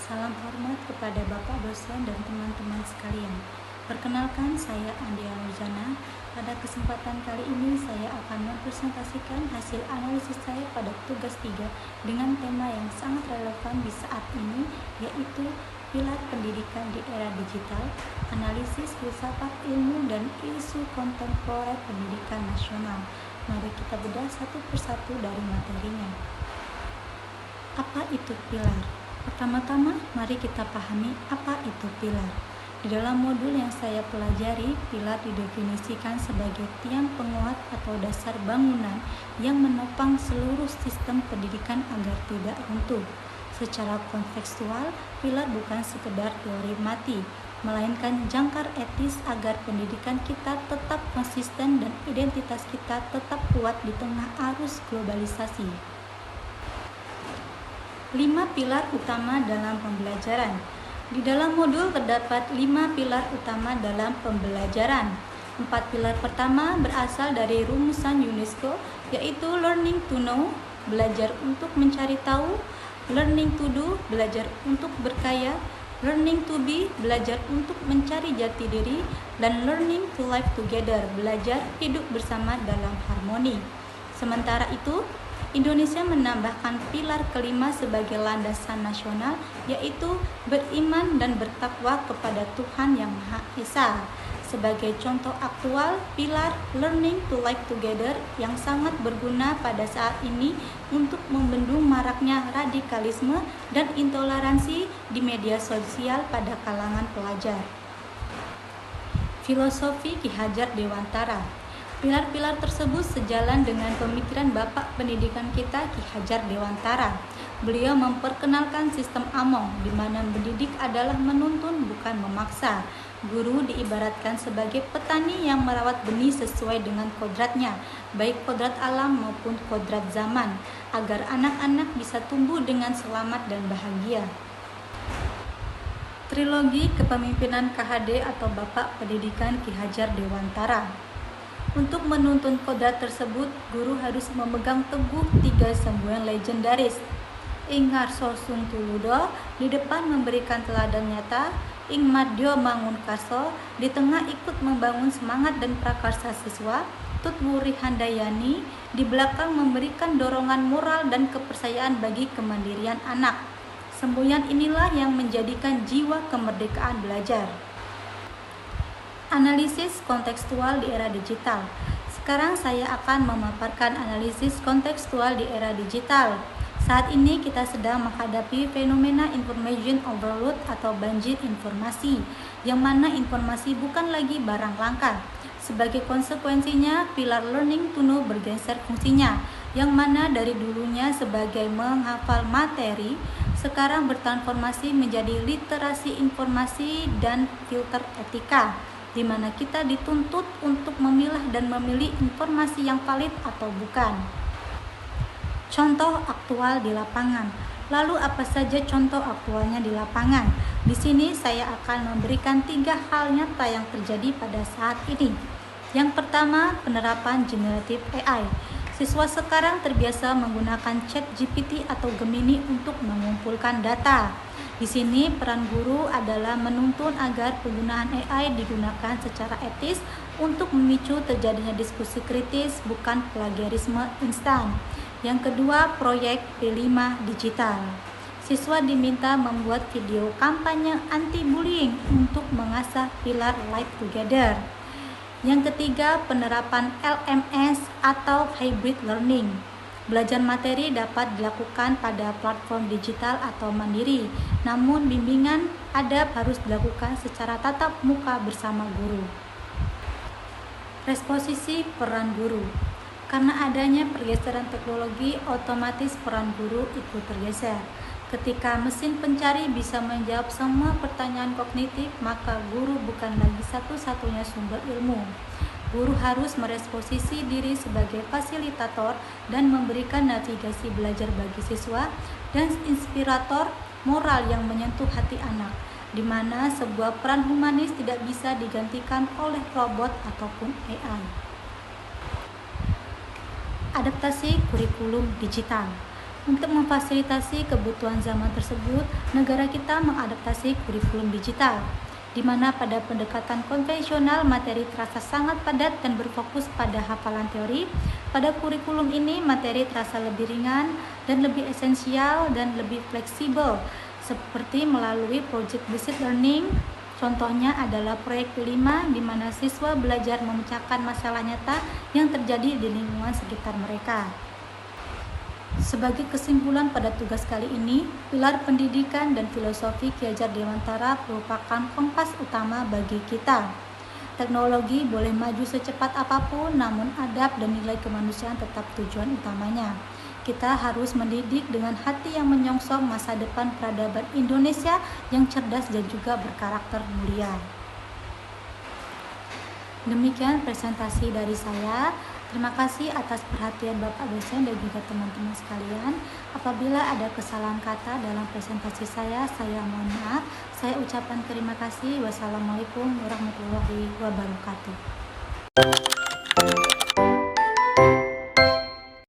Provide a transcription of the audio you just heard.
Salam hormat kepada Bapak dosen dan teman-teman sekalian. Perkenalkan, saya Andia Nurjana. Pada kesempatan kali ini saya akan mempresentasikan hasil analisis saya pada tugas 3 dengan tema yang sangat relevan di saat ini, yaitu pilar pendidikan di era digital, analisis filsafat ilmu dan isu kontemporer pendidikan nasional. Mari kita bedah satu persatu dari materinya. Apa itu pilar? Pertama-tama, mari kita pahami apa itu pilar. Di dalam modul yang saya pelajari, pilar didefinisikan sebagai tiang penguat atau dasar bangunan yang menopang seluruh sistem pendidikan agar tidak runtuh. Secara kontekstual, pilar bukan sekedar teori mati, melainkan jangkar etis agar pendidikan kita tetap konsisten dan identitas kita tetap kuat di tengah arus globalisasi. 5 pilar utama dalam pembelajaran. Di dalam modul terdapat 5 pilar utama dalam pembelajaran. 4 pilar pertama berasal dari rumusan UNESCO, yaitu learning to know, belajar untuk mencari tahu, learning to do, belajar untuk berkaya, learning to be, belajar untuk mencari jati diri, dan learning to live together, belajar hidup bersama dalam harmoni. Sementara itu, Indonesia menambahkan pilar kelima sebagai landasan nasional, yaitu beriman dan bertakwa kepada Tuhan Yang Maha Esa. Sebagai contoh aktual, pilar learning to live together yang sangat berguna pada saat ini untuk membendung maraknya radikalisme dan intoleransi di media sosial pada kalangan pelajar. Filosofi Ki Hajar Dewantara. Pilar-pilar tersebut sejalan dengan pemikiran Bapak Pendidikan kita, Ki Hajar Dewantara. Beliau memperkenalkan sistem Among, di mana mendidik adalah menuntun bukan memaksa. Guru diibaratkan sebagai petani yang merawat benih sesuai dengan kodratnya, baik kodrat alam maupun kodrat zaman, agar anak-anak bisa tumbuh dengan selamat dan bahagia. Trilogi Kepemimpinan KHD atau Bapak Pendidikan Ki Hajar Dewantara. Untuk menuntun kodrat tersebut, guru harus memegang teguh 3 semboyan legendaris. Ing Ngarso Sung Tuludo, di depan memberikan teladan nyata. Ing Madyo Mangun Karso, di tengah ikut membangun semangat dan prakarsa siswa. Tut Wuri Handayani, di belakang memberikan dorongan moral dan kepercayaan bagi kemandirian anak. Semboyan inilah yang menjadikan jiwa kemerdekaan belajar. Analisis kontekstual di era digital. Sekarang saya akan memaparkan analisis kontekstual di era digital. Saat ini kita sedang menghadapi fenomena information overload atau banjir informasi, yang mana informasi bukan lagi barang langka. Sebagai konsekuensinya, pilar learning to know bergeser fungsinya, yang mana dari dulunya sebagai menghafal materi, sekarang bertransformasi menjadi literasi informasi dan filter etika, di mana kita dituntut untuk memilah dan memilih informasi yang valid atau bukan. Contoh aktual di lapangan. Lalu apa saja contoh aktualnya di lapangan? Di sini saya akan memberikan 3 hal nyata yang terjadi pada saat ini. Yang pertama, penerapan generative AI. Siswa sekarang terbiasa menggunakan ChatGPT atau Gemini untuk mengumpulkan data. Di sini peran guru adalah menuntun agar penggunaan AI digunakan secara etis untuk memicu terjadinya diskusi kritis, bukan plagiarisme instan. Yang kedua, proyek P5 digital. Siswa diminta membuat video kampanye anti-bullying untuk mengasah pilar live together. Yang ketiga, penerapan LMS atau hybrid learning. Belajar materi dapat dilakukan pada platform digital atau mandiri, namun bimbingan adab harus dilakukan secara tatap muka bersama guru. Resposisi peran guru. Karena adanya pergeseran teknologi, otomatis peran guru ikut tergeser. Ketika mesin pencari bisa menjawab semua pertanyaan kognitif, maka guru bukan lagi satu-satunya sumber ilmu. Guru harus meresposisi diri sebagai fasilitator dan memberikan navigasi belajar bagi siswa dan inspirator moral yang menyentuh hati anak, di mana sebuah peran humanis tidak bisa digantikan oleh robot ataupun AI. Adaptasi kurikulum digital. Untuk memfasilitasi kebutuhan zaman tersebut, negara kita mengadaptasi kurikulum digital, di mana pada pendekatan konvensional materi terasa sangat padat dan berfokus pada hafalan teori. Pada kurikulum ini, materi terasa lebih ringan dan lebih esensial dan lebih fleksibel, seperti melalui project based learning. Contohnya adalah proyek P5, di mana siswa belajar memecahkan masalah nyata yang terjadi di lingkungan sekitar mereka. Sebagai kesimpulan pada tugas kali ini, pilar pendidikan dan filosofi Ki Hajar Dewantara merupakan kompas utama bagi kita. Teknologi boleh maju secepat apapun, namun adab dan nilai kemanusiaan tetap tujuan utamanya. Kita harus mendidik dengan hati yang menyongsong masa depan peradaban Indonesia yang cerdas dan juga berkarakter mulia. Demikian presentasi dari saya. Terima kasih atas perhatian Bapak dosen dan juga teman-teman sekalian. Apabila ada kesalahan kata dalam presentasi saya mohon maaf. Saya ucapkan terima kasih. Wassalamualaikum warahmatullahi wabarakatuh.